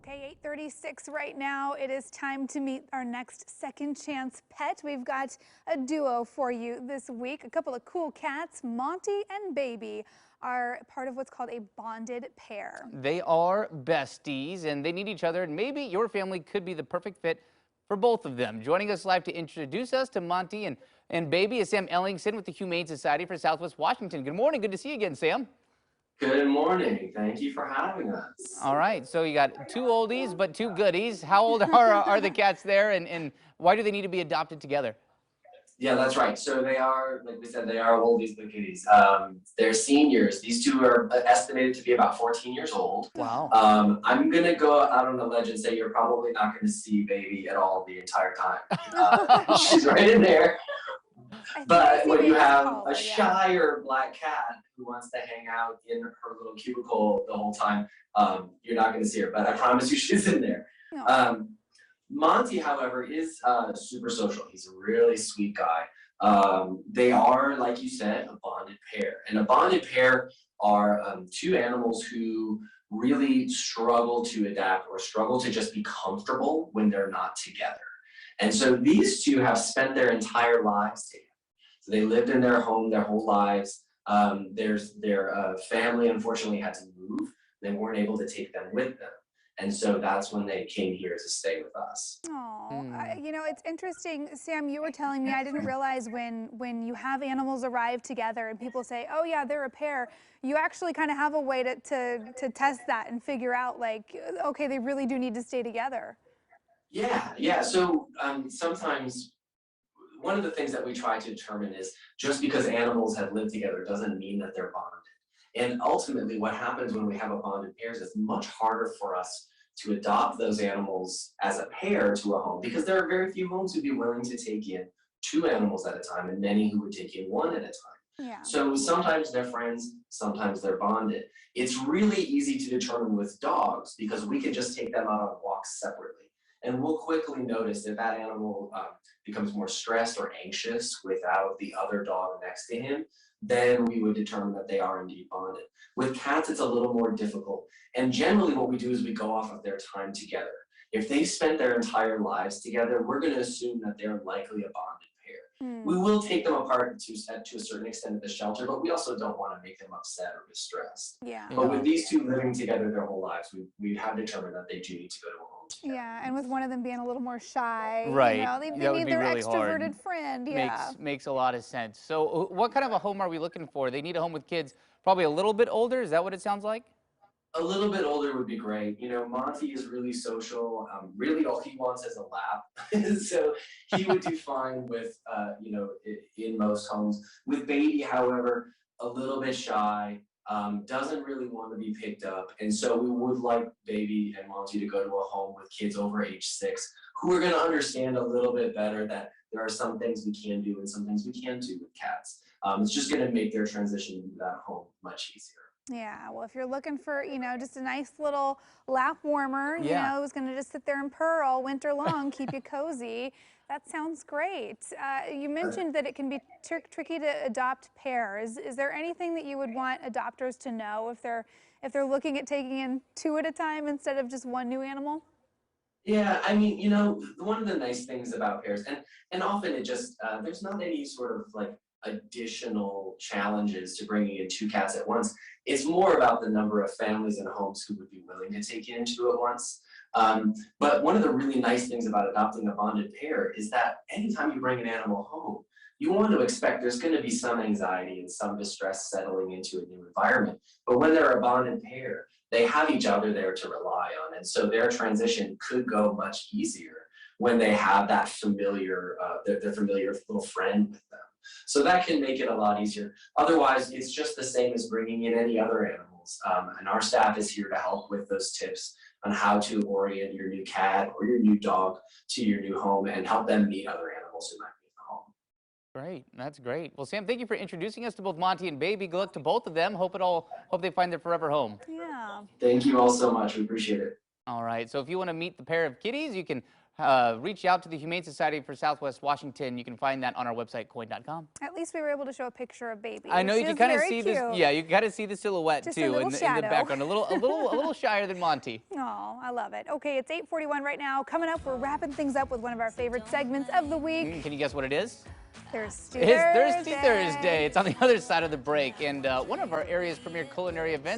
Okay, 8:36 right now. It is time to meet our next second chance pet. We've got a duo for you this week. A couple of cool cats, Monty and Baby, are part of what's called a bonded pair. They are besties and they need each other, and maybe your family could be the perfect fit for both of them. Joining us live to introduce us to Monty and Baby is Sam Ellingson with the Humane Society for Southwest Washington. Good morning. Good to see you again, Sam. Good morning. Thank you for having us. All right, so you got two oldies but two goodies. How old are the cats there, and why do they need to be adopted together? Yeah, that's right. So they are, like we said, they are oldies but goodies. They're seniors. These two are estimated to be about 14 years old. Wow. I'm going to go out on a ledge and say you're probably not going to see Baby at all the entire time. She's right in there. But when you have a shyer black cat who wants to hang out in her little cubicle the whole time, you're not going to see her. But I promise you she's in there. No. Monty, however, is super social. He's a really sweet guy. They are, like you said, a bonded pair. And a bonded pair are two animals who really struggle to adapt or struggle to just be comfortable when they're not together. And so these two have spent their entire lives together. So they lived in their home their whole lives. Their family, unfortunately, had to move. They weren't able to take them with them. And so that's when they came here to stay with us. Oh, you know, it's interesting, Sam, you were telling me, I didn't realize when you have animals arrive together and people say, oh yeah, they're a pair, you actually kind of have a way to test that and figure out, like, okay, they really do need to stay together. Yeah. So sometimes one of the things that we try to determine is just because animals have lived together doesn't mean that they're bonded. And ultimately what happens when we have a bonded pair is it's much harder for us to adopt those animals as a pair to a home, because there are very few homes who'd be willing to take in two animals at a time and many who would take in one at a time. Yeah. So sometimes they're friends, sometimes they're bonded. It's really easy to determine with dogs because we can just take them out on walks separately. And we'll quickly notice if that animal becomes more stressed or anxious without the other dog next to him, then we would determine that they are indeed bonded. With cats, it's a little more difficult. And generally what we do is we go off of their time together. If they spent their entire lives together, we're going to assume that they're likely a bonded pair. We will take them apart to a certain extent at the shelter, but we also don't want to make them upset or distressed. Yeah. But with these two living together their whole lives, we have determined that they do need to go to a home together. Yeah, and with one of them being a little more shy, right? You know, they that would need be their really extroverted hard. friend. Yeah, Makes a lot of sense. So, what kind of a home are we looking for? They need a home with kids, probably a little bit older. Is that what it sounds like? A little bit older would be great. You know, Monty is really social. Really all he wants is a lap. So he would do fine with, you know, in most homes. With Baby, however, a little bit shy, doesn't really want to be picked up. And so we would like Baby and Monty to go to a home with kids over age 6 who are going to understand a little bit better that there are some things we can do and some things we can't do with cats. It's just going to make their transition into that home much easier. yeah. Well, if you're looking for, you know, just a nice little lap warmer, you know, who's going to just sit there and purr all winter long, keep you cozy, that sounds great. You mentioned that it can be tricky to adopt pairs. Is there anything that you would want adopters to know if they're looking at taking in 2 at a time instead of just one new animal? Yeah, I mean, you know, one of the nice things about pairs, and often it just, there's not any sort of like additional challenges to bringing in 2 cats at once. It's more about the number of families and homes who would be willing to take in 2 at once. But one of the really nice things about adopting a bonded pair is that anytime you bring an animal home, you want to expect there's going to be some anxiety and some distress settling into a new environment. But when they're a bonded pair, they have each other there to rely on. And so their transition could go much easier when they have that familiar, their familiar little friend with them. So that can make it a lot easier. Otherwise, it's just the same as bringing in any other animals. And our staff is here to help with those tips on how to orient your new cat or your new dog to your new home and help them meet other animals who might be in the home. Great, that's great. Well, Sam, thank you for introducing us to both Monty and Baby. Good luck to both of them. Hope they find their forever home. Yeah. Thank you all so much. We appreciate it. All right, so if you want to meet the pair of kitties, you can reach out to the Humane Society for Southwest Washington. You can find that on our website, coin.com. At least we were able to show a picture of baby. I know you can kind of see this. Yeah, you kind of see the silhouette Just too in the background. A little shyer than Monty. Oh, I love it. Okay, it's 8:41 right now. Coming up, we're wrapping things up with one of our favorite segments of the week. Can you guess what it is? Thirsty It's Thirsty Thursday. It's on the other side of the break, and one of our area's premier culinary events